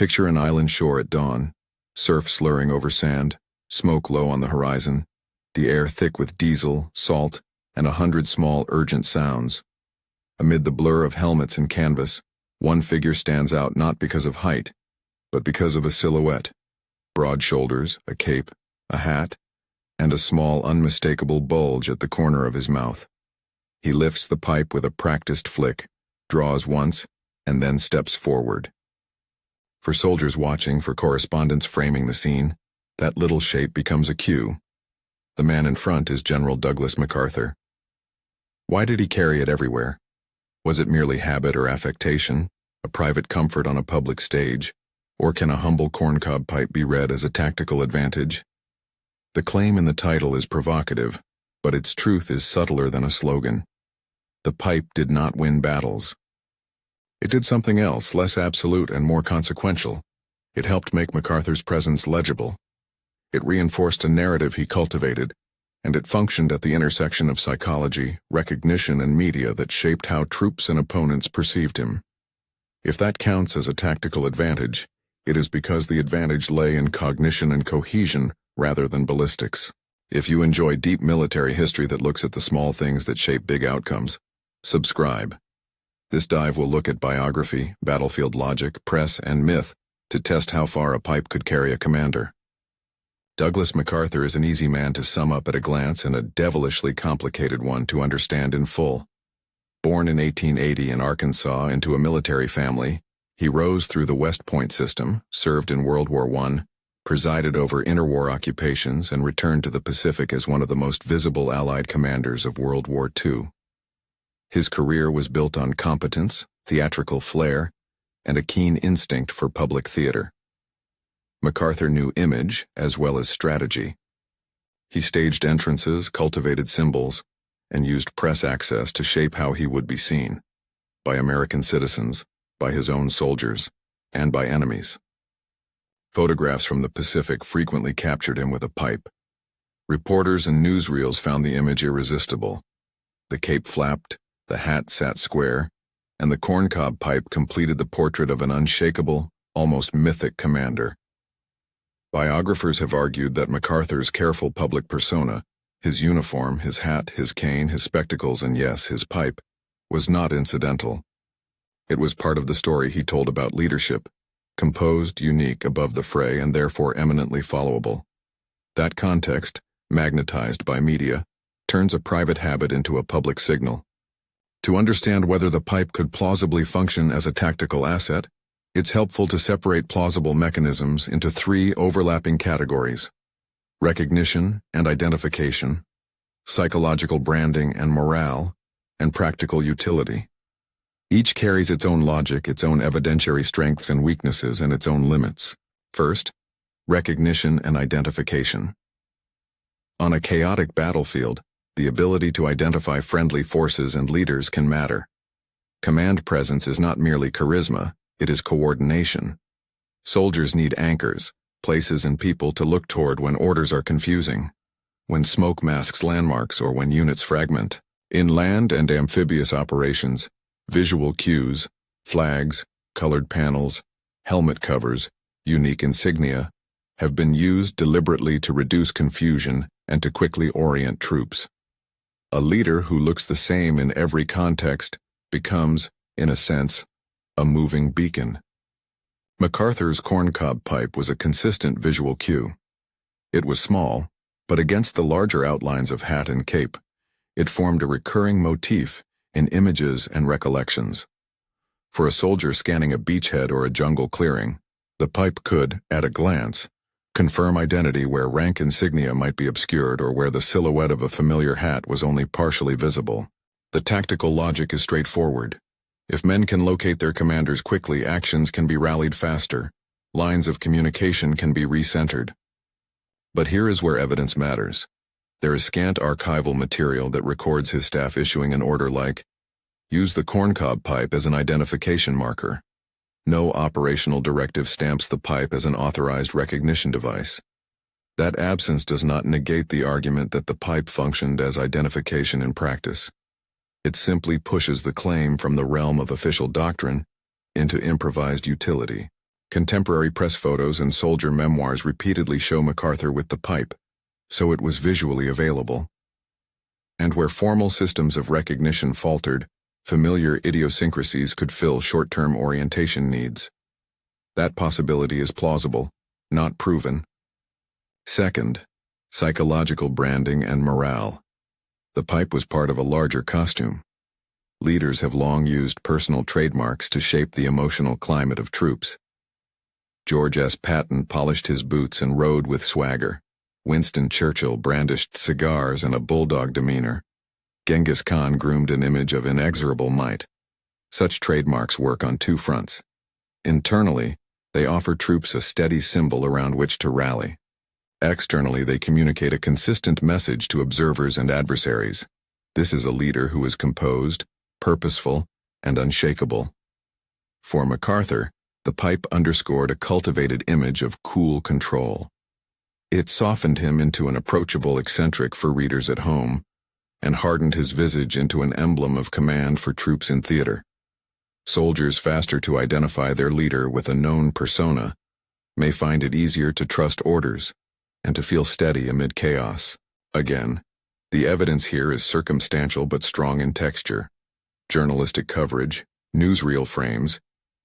Picture an island shore at dawn, surf slurring over sand, smoke low on the horizon, the air thick with diesel, salt, and 100 small urgent sounds. Amid the blur of helmets and canvas, one figure stands out not because of height, but because of a silhouette. Broad shoulders, a cape, a hat, and a small unmistakable bulge at the corner of his mouth. He lifts the pipe with a practiced flick, draws once, and then steps forward. For soldiers watching, for correspondents framing the scene, that little shape becomes a cue. The man in front is General Douglas MacArthur. Why did he carry it everywhere? Was it merely habit or affectation, a private comfort on a public stage, or can a humble corncob pipe be read as a tactical advantage? The claim in the title is provocative, but its truth is subtler than a slogan. The pipe did not win battles. It did something else, less absolute and more consequential. It helped make MacArthur's presence legible. It reinforced a narrative he cultivated, and it functioned at the intersection of psychology, recognition, and media that shaped how troops and opponents perceived him. If that counts as a tactical advantage, it is because the advantage lay in cognition and cohesion rather than ballistics. If you enjoy deep military history that looks at the small things that shape big outcomes, subscribe. This dive will look at biography, battlefield logic, press, and myth to test how far a pipe could carry a commander. Douglas MacArthur is an easy man to sum up at a glance and a devilishly complicated one to understand in full. Born in 1880 in Arkansas into a military family, he rose through the West Point system, served in World War I, presided over interwar occupations, and returned to the Pacific as one of the most visible Allied commanders of World War II. His career was built on competence, theatrical flair, and a keen instinct for public theater. MacArthur knew image as well as strategy. He staged entrances, cultivated symbols, and used press access to shape how he would be seen, by American citizens, by his own soldiers, and by enemies. Photographs from the Pacific frequently captured him with a pipe. Reporters and newsreels found the image irresistible. The cape flapped, the hat sat square, and the corncob pipe completed the portrait of an unshakable, almost mythic commander. Biographers have argued that MacArthur's careful public persona, his uniform, his hat, his cane, his spectacles, and yes, his pipe, was not incidental. It was part of the story he told about leadership, composed, unique, above the fray, and therefore eminently followable. That context, magnetized by media, turns a private habit into a public signal. To understand whether the pipe could plausibly function as a tactical asset, it's helpful to separate plausible mechanisms into three overlapping categories: recognition and identification, psychological branding and morale, and practical utility. Each carries its own logic, its own evidentiary strengths and weaknesses, and its own limits. First, recognition and identification. On a chaotic battlefield, the ability to identify friendly forces and leaders can matter. Command presence is not merely charisma, it is coordination. Soldiers need anchors, places and people to look toward when orders are confusing, when smoke masks landmarks, or when units fragment. In land and amphibious operations, visual cues, flags, colored panels, helmet covers, unique insignia, have been used deliberately to reduce confusion and to quickly orient troops. A leader who looks the same in every context becomes, in a sense, a moving beacon. MacArthur's corncob pipe was a consistent visual cue. It was small, but against the larger outlines of hat and cape, it formed a recurring motif in images and recollections. For a soldier scanning a beachhead or a jungle clearing, the pipe could, at a glance, confirm identity where rank insignia might be obscured or where the silhouette of a familiar hat was only partially visible. The tactical logic is straightforward. If men can locate their commanders quickly, actions can be rallied faster, lines of communication can be recentered. But here is where evidence matters. There is scant archival material that records his staff issuing an order like, "Use the corncob pipe as an identification marker." No operational directive stamps the pipe as an authorized recognition device. That absence does not negate the argument that the pipe functioned as identification in practice. It simply pushes the claim from the realm of official doctrine into improvised utility. Contemporary press photos and soldier memoirs repeatedly show MacArthur with the pipe, so it was visually available. And where formal systems of recognition faltered, familiar idiosyncrasies could fill short-term orientation needs. That possibility is plausible, not proven. Second, psychological branding and morale. The pipe was part of a larger costume. Leaders have long used personal trademarks to shape the emotional climate of troops. George S. Patton polished his boots and rode with swagger. Winston Churchill brandished cigars and a bulldog demeanor. Genghis Khan groomed an image of inexorable might. Such trademarks work on two fronts. Internally, they offer troops a steady symbol around which to rally. Externally, they communicate a consistent message to observers and adversaries. This is a leader who is composed, purposeful, and unshakable. For MacArthur, the pipe underscored a cultivated image of cool control. It softened him into an approachable eccentric for readers at home, and hardened his visage into an emblem of command for troops in theater. Soldiers faster to identify their leader with a known persona may find it easier to trust orders and to feel steady amid chaos. Again, the evidence here is circumstantial but strong in texture. Journalistic coverage, newsreel frames,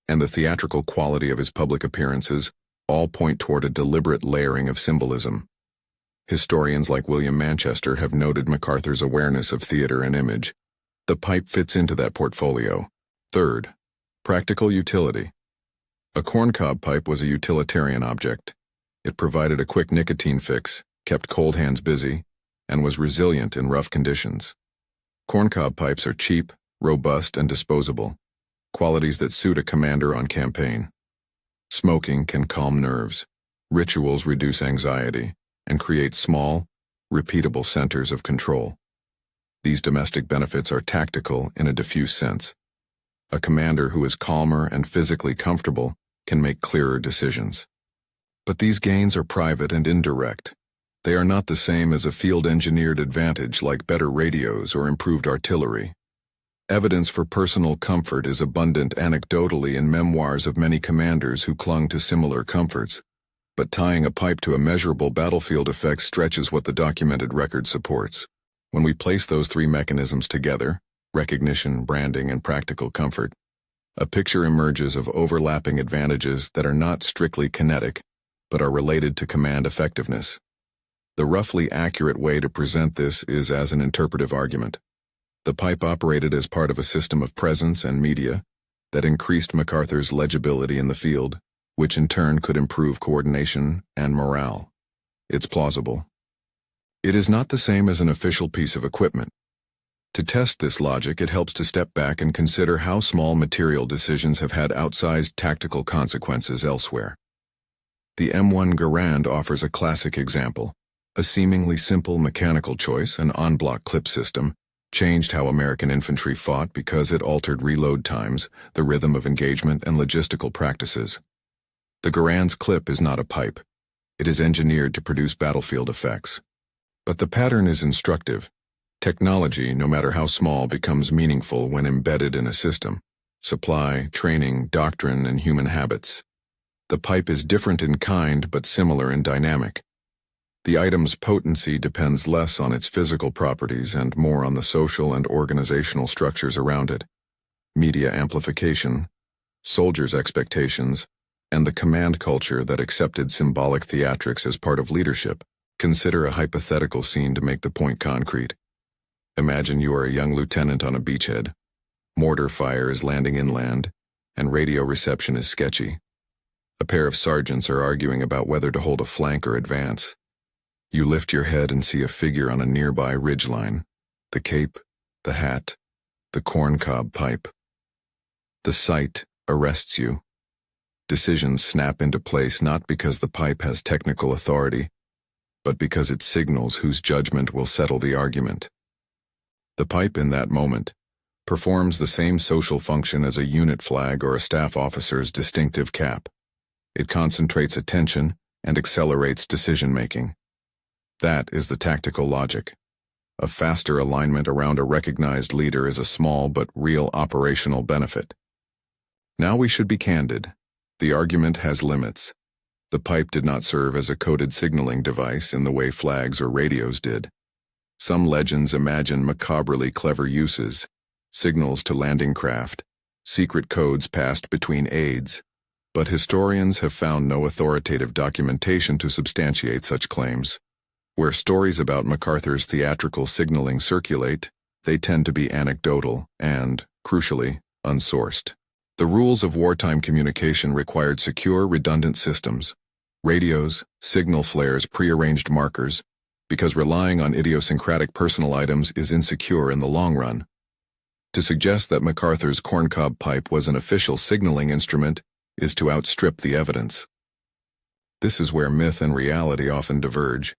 and the theatrical quality of his public appearances all point toward a deliberate layering of symbolism. Historians like William Manchester have noted MacArthur's awareness of theater and image. The pipe fits into that portfolio. Third, practical utility. A corncob pipe was a utilitarian object. It provided a quick nicotine fix, kept cold hands busy, and was resilient in rough conditions. Corncob pipes are cheap, robust, and disposable, qualities that suit a commander on campaign. Smoking can calm nerves, rituals reduce anxiety, and create small, repeatable centers of control. These domestic benefits are tactical in a diffuse sense. A commander who is calmer and physically comfortable can make clearer decisions. But these gains are private and indirect. They are not the same as a field-engineered advantage like better radios or improved artillery. Evidence for personal comfort is abundant anecdotally in memoirs of many commanders who clung to similar comforts, but tying a pipe to a measurable battlefield effect stretches what the documented record supports. When we place those three mechanisms together, recognition, branding, and practical comfort, a picture emerges of overlapping advantages that are not strictly kinetic, but are related to command effectiveness. The roughly accurate way to present this is as an interpretive argument. The pipe operated as part of a system of presence and media that increased MacArthur's legibility in the field, which in turn could improve coordination and morale. It's plausible. It is not the same as an official piece of equipment. To test this logic, it helps to step back and consider how small material decisions have had outsized tactical consequences elsewhere. The M1 Garand offers a classic example. A seemingly simple mechanical choice, an en-bloc clip system, changed how American infantry fought because it altered reload times, the rhythm of engagement, and logistical practices. The Garand's clip is not a pipe. It is engineered to produce battlefield effects. But the pattern is instructive. Technology, no matter how small, becomes meaningful when embedded in a system. Supply, training, doctrine, and human habits. The pipe is different in kind but similar in dynamic. The item's potency depends less on its physical properties and more on the social and organizational structures around it. Media amplification, soldiers' expectations, and the command culture that accepted symbolic theatrics as part of leadership. Consider a hypothetical scene to make the point concrete. Imagine you are a young lieutenant on a beachhead. Mortar fire is landing inland, and radio reception is sketchy. A pair of sergeants are arguing about whether to hold a flank or advance. You lift your head and see a figure on a nearby ridgeline. The cape, the hat, the corncob pipe. The sight arrests you. Decisions snap into place not because the pipe has technical authority, but because it signals whose judgment will settle the argument. The pipe in that moment performs the same social function as a unit flag or a staff officer's distinctive cap. It concentrates attention and accelerates decision-making. That is the tactical logic. A faster alignment around a recognized leader is a small but real operational benefit. Now we should be candid. The argument has limits. The pipe did not serve as a coded signaling device in the way flags or radios did. Some legends imagine macabrely clever uses, signals to landing craft, secret codes passed between aides, but historians have found no authoritative documentation to substantiate such claims. Where stories about MacArthur's theatrical signaling circulate, they tend to be anecdotal and, crucially, unsourced. The rules of wartime communication required secure, redundant systems, radios, signal flares, prearranged markers, because relying on idiosyncratic personal items is insecure in the long run. To suggest that MacArthur's corncob pipe was an official signaling instrument is to outstrip the evidence. This is where myth and reality often diverge.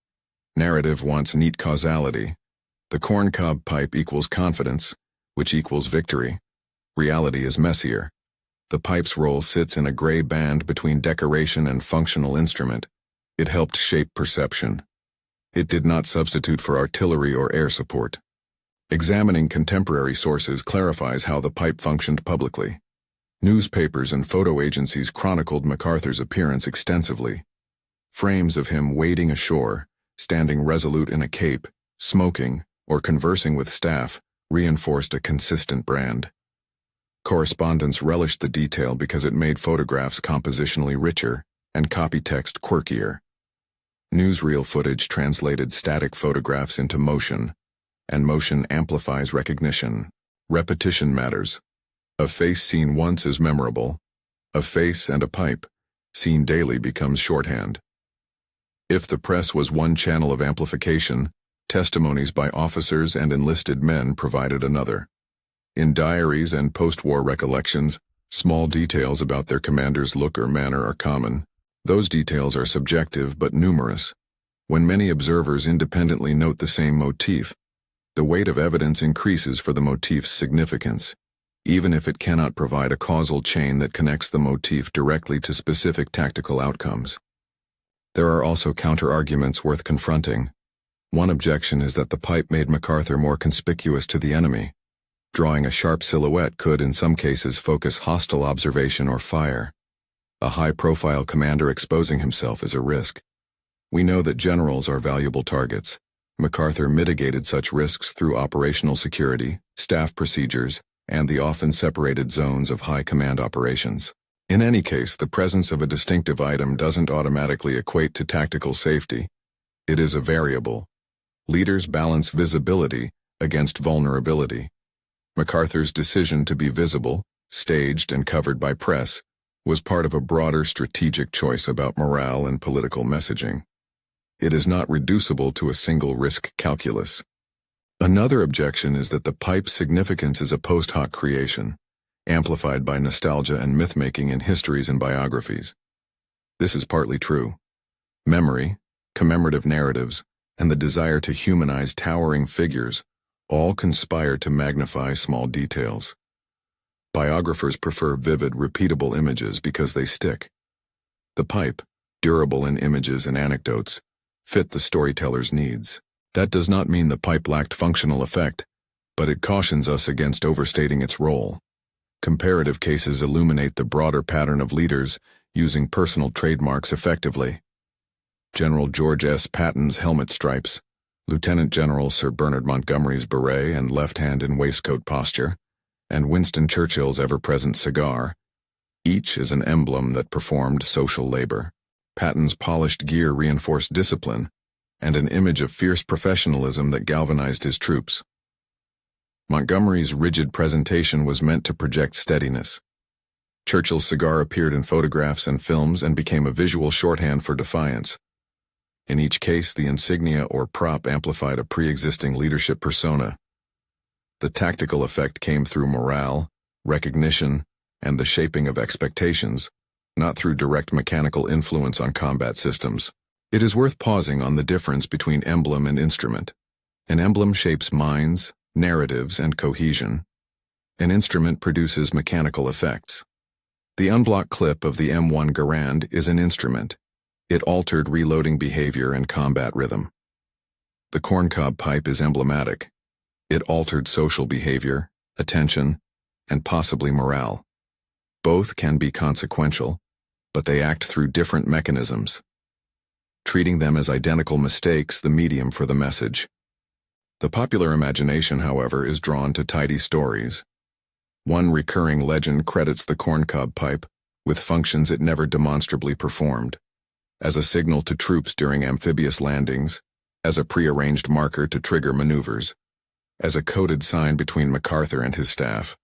Narrative wants neat causality. The corncob pipe equals confidence, which equals victory. Reality is messier. The pipe's role sits in a gray band between decoration and functional instrument. It helped shape perception. It did not substitute for artillery or air support. Examining contemporary sources clarifies how the pipe functioned publicly. Newspapers and photo agencies chronicled MacArthur's appearance extensively. Frames of him wading ashore, standing resolute in a cape, smoking, or conversing with staff reinforced a consistent brand. Correspondents relished the detail because it made photographs compositionally richer and copy text quirkier. Newsreel footage translated static photographs into motion, and motion amplifies recognition. Repetition matters. A face seen once is memorable. A face and a pipe, seen daily, becomes shorthand. If the press was one channel of amplification, testimonies by officers and enlisted men provided another. In diaries and post-war recollections, small details about their commander's look or manner are common. Those details are subjective but numerous. When many observers independently note the same motif, the weight of evidence increases for the motif's significance, even if it cannot provide a causal chain that connects the motif directly to specific tactical outcomes. There are also counter-arguments worth confronting. One objection is that the pipe made MacArthur more conspicuous to the enemy. Drawing a sharp silhouette could, in some cases, focus hostile observation or fire. A high-profile commander exposing himself is a risk. We know that generals are valuable targets. MacArthur mitigated such risks through operational security, staff procedures, and the often separated zones of high command operations. In any case, the presence of a distinctive item doesn't automatically equate to tactical safety. It is a variable. Leaders balance visibility against vulnerability. MacArthur's decision to be visible, staged, and covered by press was part of a broader strategic choice about morale and political messaging. It is not reducible to a single risk calculus. Another objection is that the pipe's significance is a post hoc creation, amplified by nostalgia and myth-making in histories and biographies. This is partly true. Memory, commemorative narratives, and the desire to humanize towering figures all conspire to magnify small details. Biographers prefer vivid, repeatable images because they stick. The pipe, durable in images and anecdotes, fit the storyteller's needs. That does not mean the pipe lacked functional effect, but it cautions us against overstating its role. Comparative cases illuminate the broader pattern of leaders using personal trademarks effectively. General George S. Patton's helmet stripes, Lieutenant General Sir Bernard Montgomery's beret and left hand in waistcoat posture, and Winston Churchill's ever-present cigar, each is an emblem that performed social labor. Patton's polished gear reinforced discipline, and an image of fierce professionalism that galvanized his troops. Montgomery's rigid presentation was meant to project steadiness. Churchill's cigar appeared in photographs and films and became a visual shorthand for defiance. In each case, the insignia or prop amplified a pre-existing leadership persona. The tactical effect came through morale, recognition, and the shaping of expectations, not through direct mechanical influence on combat systems. It is worth pausing on the difference between emblem and instrument. An emblem shapes minds, narratives, and cohesion. An instrument produces mechanical effects. The unblocked clip of the M1 Garand is an instrument. It altered reloading behavior and combat rhythm. The corncob pipe is emblematic. It altered social behavior, attention, and possibly morale. Both can be consequential, but they act through different mechanisms, treating them as identical mistakes, the medium for the message. The popular imagination, however, is drawn to tidy stories. One recurring legend credits the corncob pipe with functions it never demonstrably performed: as a signal to troops during amphibious landings, as a prearranged marker to trigger maneuvers, as a coded sign between MacArthur and his staff.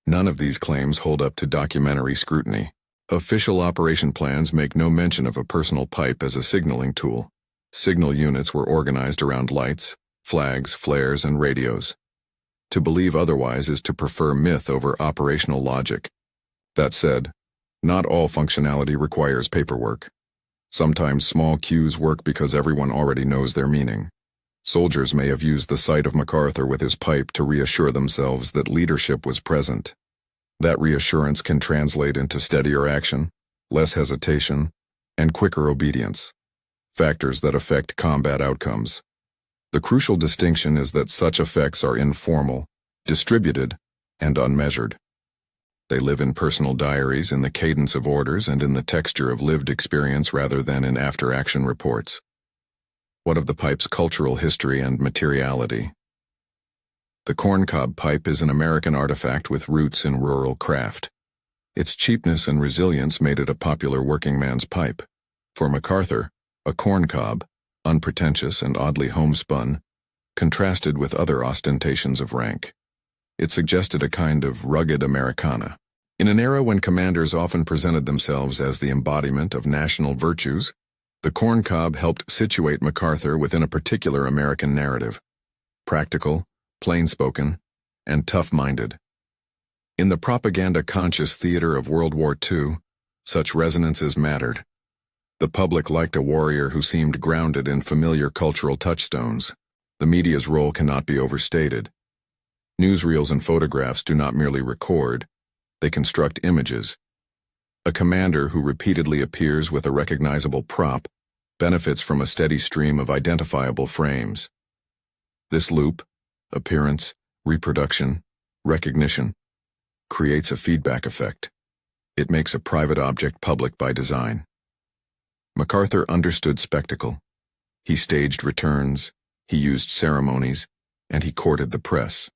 None of these claims hold up to documentary scrutiny. Official operation plans make no mention of a personal pipe as a signaling tool. Signal units were organized around lights, flags, flares, and radios. To believe otherwise is to prefer myth over operational logic. That said, not all functionality requires paperwork. Sometimes small cues work because everyone already knows their meaning. Soldiers may have used the sight of MacArthur with his pipe to reassure themselves that leadership was present. That reassurance can translate into steadier action, less hesitation, and quicker obedience, factors that affect combat outcomes. The crucial distinction is that such effects are informal, distributed, and unmeasured. They live in personal diaries, in the cadence of orders, and in the texture of lived experience rather than in after-action reports. What of the pipe's cultural history and materiality? The corncob pipe is an American artifact with roots in rural craft. Its cheapness and resilience made it a popular working man's pipe. For MacArthur, a corncob, unpretentious and oddly homespun, contrasted with other ostentations of rank. It suggested a kind of rugged Americana. In an era when commanders often presented themselves as the embodiment of national virtues, the corncob helped situate MacArthur within a particular American narrative: practical, plain-spoken, and tough-minded. In the propaganda-conscious theater of World War II, such resonances mattered. The public liked a warrior who seemed grounded in familiar cultural touchstones. The media's role cannot be overstated. Newsreels and photographs do not merely record, they construct images. A commander who repeatedly appears with a recognizable prop benefits from a steady stream of identifiable frames. This loop, appearance, reproduction, recognition, creates a feedback effect. It makes a private object public by design. MacArthur understood spectacle. He staged returns, he used ceremonies, and he courted the press.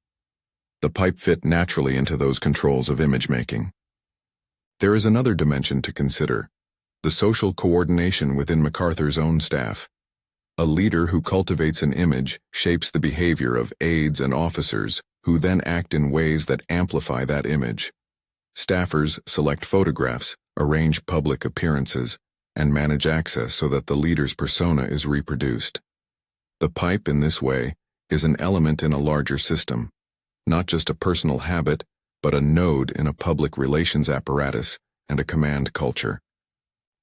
The pipe fit naturally into those controls of image-making. There is another dimension to consider: the social coordination within MacArthur's own staff. A leader who cultivates an image shapes the behavior of aides and officers, who then act in ways that amplify that image. Staffers select photographs, arrange public appearances, and manage access so that the leader's persona is reproduced. The pipe, in this way, is an element in a larger system, not just a personal habit, but a node in a public relations apparatus and a command culture.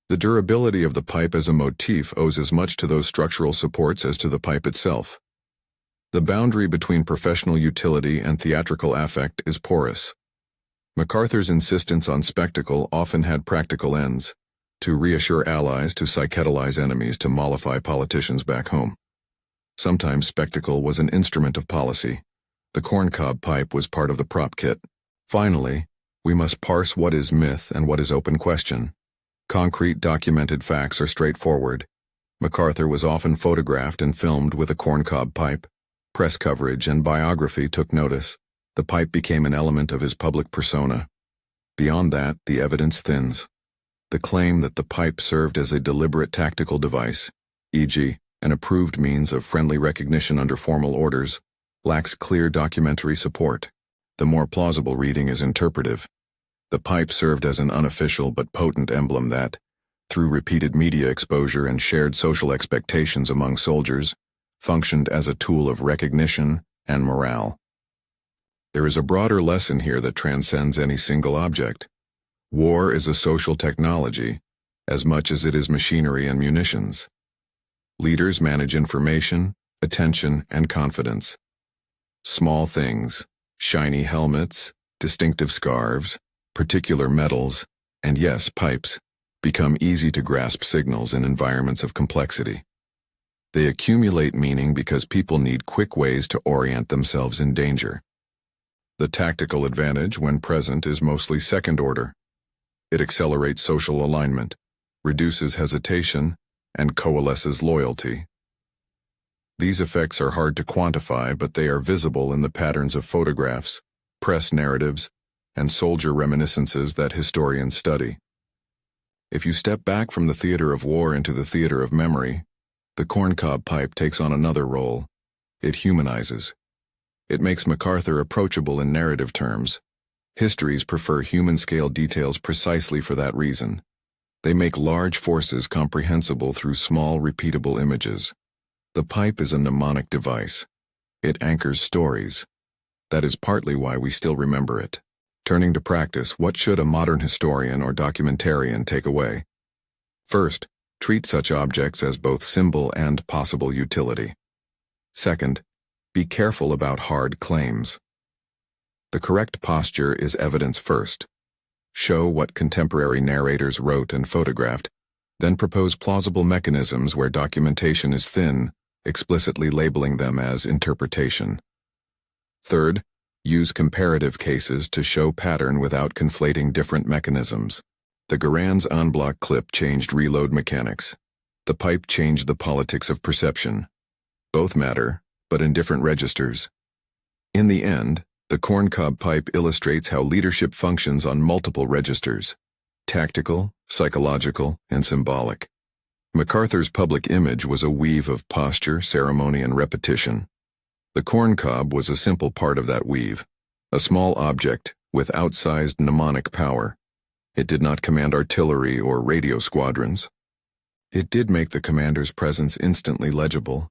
The durability of the pipe as a motif owes as much to those structural supports as to the pipe itself. The boundary between professional utility and theatrical affect is porous. MacArthur's insistence on spectacle often had practical ends: to reassure allies, to psychedelize enemies, to mollify politicians back home. Sometimes spectacle was an instrument of policy. The corncob pipe was part of the prop kit. Finally, we must parse what is myth and what is open question. Concrete documented facts are straightforward. MacArthur was often photographed and filmed with a corncob pipe. Press coverage and biography took notice. The pipe became an element of his public persona. Beyond that, the evidence thins. The claim that the pipe served as a deliberate tactical device, e.g., an approved means of friendly recognition under formal orders, lacks clear documentary support. The more plausible reading is interpretive. The pipe served as an unofficial but potent emblem that, through repeated media exposure and shared social expectations among soldiers, functioned as a tool of recognition and morale. There is a broader lesson here that transcends any single object. War is a social technology, as much as it is machinery and munitions. Leaders manage information, attention, and confidence. Small things, shiny helmets, distinctive scarves, particular metals, and yes, pipes, become easy-to-grasp signals in environments of complexity. They accumulate meaning because people need quick ways to orient themselves in danger. The tactical advantage, when present, is mostly second order. It accelerates social alignment, reduces hesitation, and coalesces loyalty. These effects are hard to quantify, but they are visible in the patterns of photographs, press narratives, and soldier reminiscences that historians study. If you step back from the theater of war into the theater of memory, the corncob pipe takes on another role. It humanizes. It makes MacArthur approachable in narrative terms. Histories prefer human-scale details precisely for that reason. They make large forces comprehensible through small, repeatable images. The pipe is a mnemonic device. It anchors stories. That is partly why we still remember it. Turning to practice, what should a modern historian or documentarian take away? First, treat such objects as both symbol and possible utility. Second, be careful about hard claims. The correct posture is evidence first. Show what contemporary narrators wrote and photographed, then propose plausible mechanisms where documentation is thin, explicitly labeling them as interpretation. Third, use comparative cases to show pattern without conflating different mechanisms. The Garand's en bloc clip changed reload mechanics. The pipe changed the politics of perception. Both matter, but in different registers. In the end, the corncob pipe illustrates how leadership functions on multiple registers: tactical, psychological, and symbolic. MacArthur's public image was a weave of posture, ceremony, and repetition. The corncob was a simple part of that weave, a small object with outsized mnemonic power. It did not command artillery or radio squadrons. It did make the commander's presence instantly legible,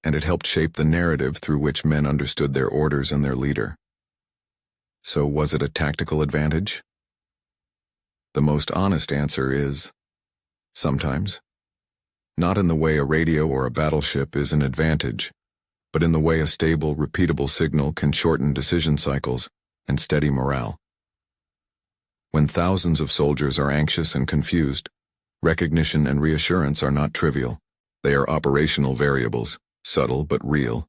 and it helped shape the narrative through which men understood their orders and their leader. So was it a tactical advantage? The most honest answer is, sometimes. Not in the way a radio or a battleship is an advantage, but in the way a stable, repeatable signal can shorten decision cycles and steady morale. When thousands of soldiers are anxious and confused, recognition and reassurance are not trivial. They are operational variables, subtle but real.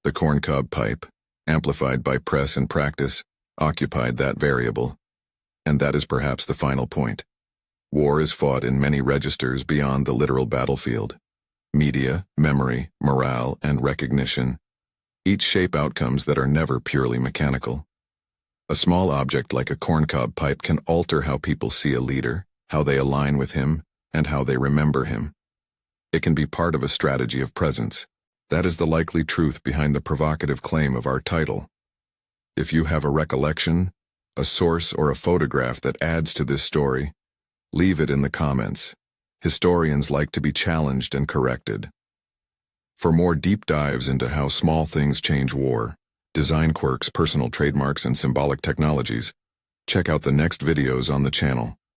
The corncob pipe, amplified by press and practice, occupied that variable. And that is perhaps the final point. War is fought in many registers beyond the literal battlefield. Media, memory, morale, and recognition. Each shape outcomes that are never purely mechanical. A small object like a corncob pipe can alter how people see a leader, how they align with him, and how they remember him. It can be part of a strategy of presence. That is the likely truth behind the provocative claim of our title. If you have a recollection, a source, or a photograph that adds to this story, leave it in the comments. Historians like to be challenged and corrected. For more deep dives into how small things change war, design quirks, personal trademarks, and symbolic technologies, check out the next videos on the channel.